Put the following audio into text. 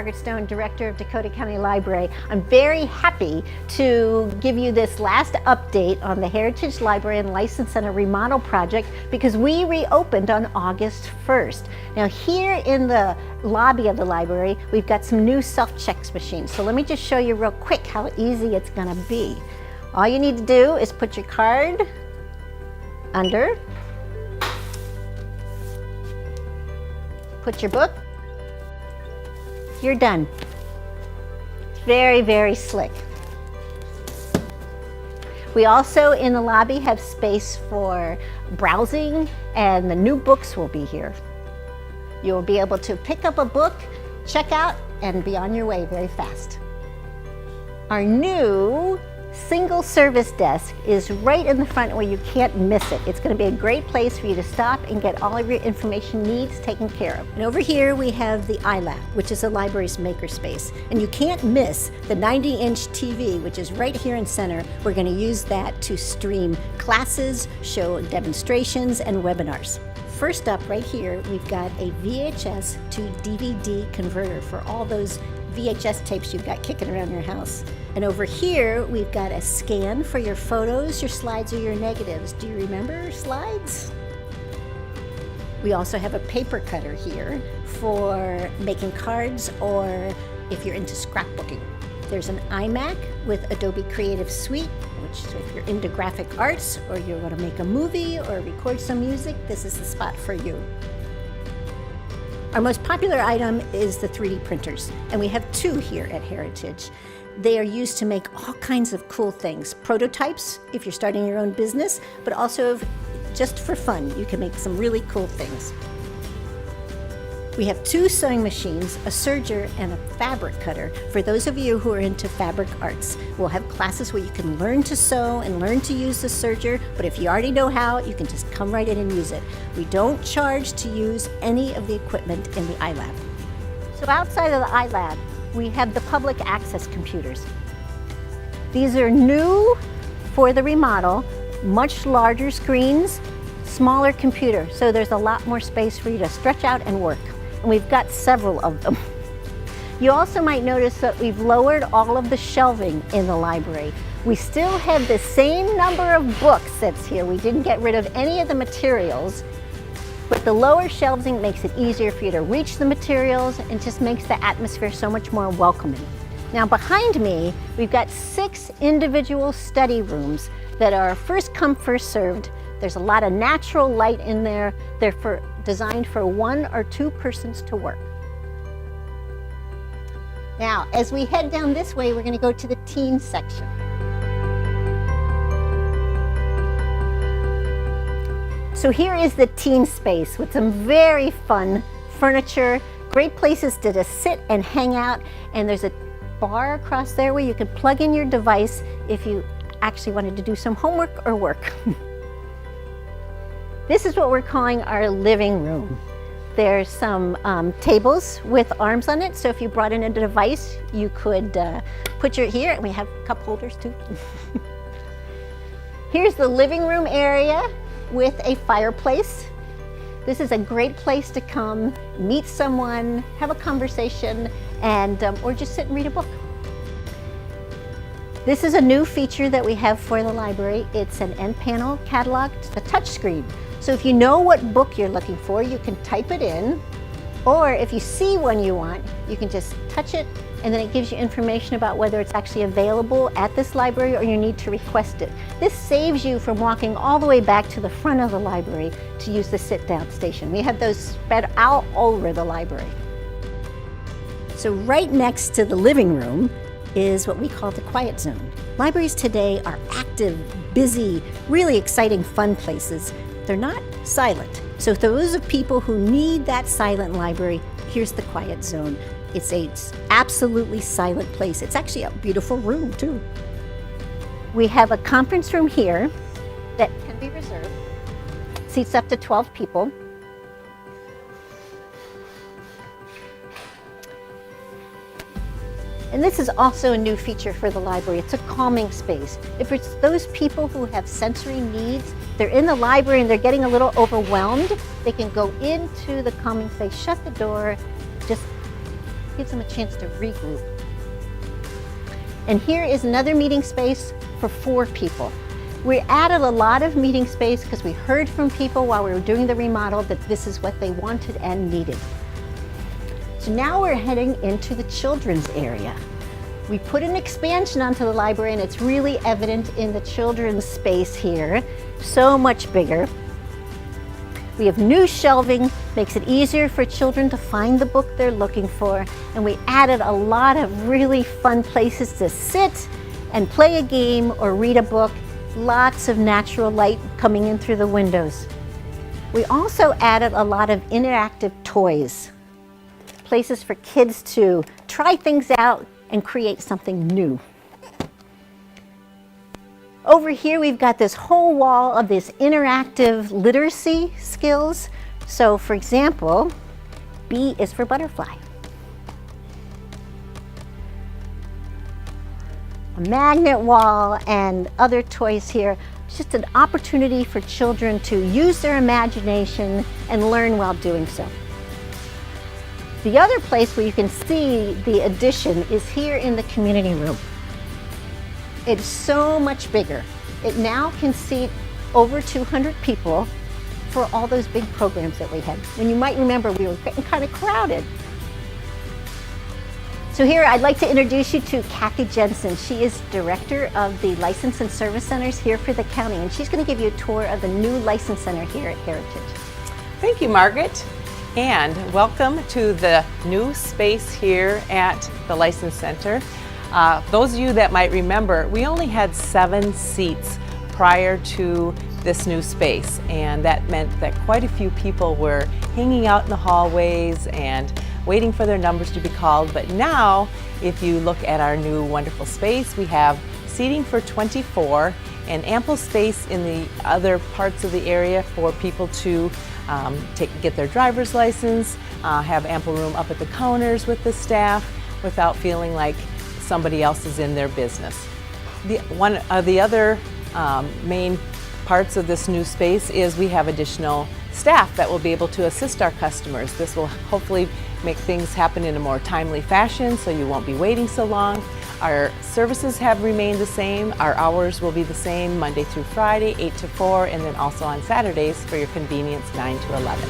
Margaret Stone, Director of Dakota County Library. I'm very happy to give you this last update on the Heritage Library and License Center remodel project because we reopened on August 1st. Now here in the lobby of the library, we've got some new self-checks machines. So let me just show you real quick how easy it's gonna be. All you need to do is put your card under, put your book, you're done. Very, very slick. We also in the lobby have space for browsing, and the new books will be here. You'll be able to pick up a book, check out, and be on your way very fast. Our new single service desk is right in the front where you can't miss it. It's going to be a great place for you to stop and get all of your information needs taken care of. And over here we have the iLab, which is the library's makerspace. And you can't miss the 90-inch TV, which is right here in center. We're going to use that to stream classes, show demonstrations, and webinars. First up right here, we've got a VHS to DVD converter for all those VHS tapes you've got kicking around your house. And over here, we've got a scan for your photos, your slides, or your negatives. Do you remember slides? We also have a paper cutter here for making cards or if you're into scrapbooking. There's an iMac with Adobe Creative Suite, which if you're into graphic arts or you want to make a movie or record some music, this is the spot for you. Our most popular item is the 3D printers, and we have two here at Heritage. They are used to make all kinds of cool things. Prototypes, if you're starting your own business, but also just for fun, you can make some really cool things. We have two sewing machines, a serger, and a fabric cutter for those of you who are into fabric arts. We'll have classes where you can learn to sew and learn to use the serger, but if you already know how, you can just come right in and use it. We don't charge to use any of the equipment in the iLab. So outside of the iLab, we have the public access computers. These are new for the remodel, much larger screens, smaller computer, so there's a lot more space for you to stretch out and work. And we've got several of them. You also might notice that we've lowered all of the shelving in the library. We still have the same number of books that's here. We didn't get rid of any of the materials, but the lower shelving makes it easier for you to reach the materials and just makes the atmosphere so much more welcoming. Now behind me, we've got 6 individual study rooms that are first come, first served. There's a lot of natural light in there. They're designed for 1 or 2 persons to work. Now, as we head down this way, we're going to go to the teen section. So here is the teen space with some very fun furniture, great places to just sit and hang out, and there's a bar across there where you can plug in your device if you actually wanted to do some homework or work. This is what we're calling our living room. There's some tables with arms on it, so if you brought in a device, you could put your here, and we have cup holders too. Here's the living room area with a fireplace. This is a great place to come, meet someone, have a conversation, and or just sit and read a book. This is a new feature that we have for the library. It's an end panel catalog, a touch screen. So if you know what book you're looking for, you can type it in, or if you see one you want, you can just touch it, and then it gives you information about whether it's actually available at this library or you need to request it. This saves you from walking all the way back to the front of the library to use the sit-down station. We have those spread out over the library. So right next to the living room is what we call the quiet zone. Libraries today are active, busy, really exciting, fun places. They're not silent. So those of people who need that silent library, here's the quiet zone. It's an absolutely silent place. It's actually a beautiful room too. We have a conference room here that can be reserved. Seats up to 12 people. And this is also a new feature for the library. It's a calming space. If it's those people who have sensory needs, they're in the library and they're getting a little overwhelmed, they can go into the calming space, shut the door, just Gives them a chance to regroup. And here is another meeting space for 4 people. We added a lot of meeting space because we heard from people while we were doing the remodel that this is what they wanted and needed. So now we're heading into the children's area. We put an expansion onto the library and it's really evident in the children's space here. So much bigger. We have new shelving, makes it easier for children to find the book they're looking for, and we added a lot of really fun places to sit and play a game or read a book. Lots of natural light coming in through the windows. We also added a lot of interactive toys, places for kids to try things out and create something new. Over here we've got this whole wall of this interactive literacy skills. So for example, B is for butterfly. A magnet wall and other toys here. It's just an opportunity for children to use their imagination and learn while doing so. The other place where you can see the addition is here in the community room. It's so much bigger. It now can seat over 200 people for all those big programs that we had. When you might remember, we were getting kind of crowded. So here I'd like to introduce you to Kathy Jensen. She is Director of the License and Service Centers here for the county, and she's going to give you a tour of the new License Center here at Heritage. Thank you, Margaret, and welcome to the new space here at the License Center. Those of you that might remember, we only had 7 seats prior to this new space, and that meant that quite a few people were hanging out in the hallways and waiting for their numbers to be called. But now, if you look at our new wonderful space, we have seating for 24 and ample space in the other parts of the area for people to get their driver's license, have ample room up at the counters with the staff without feeling like somebody else is in their business. One of the other main parts of this new space is we have additional staff that will be able to assist our customers. This will hopefully make things happen in a more timely fashion so you won't be waiting so long. Our services have remained the same. Our hours will be the same Monday through Friday, 8 to 4, and then also on Saturdays for your convenience, 9 to 11.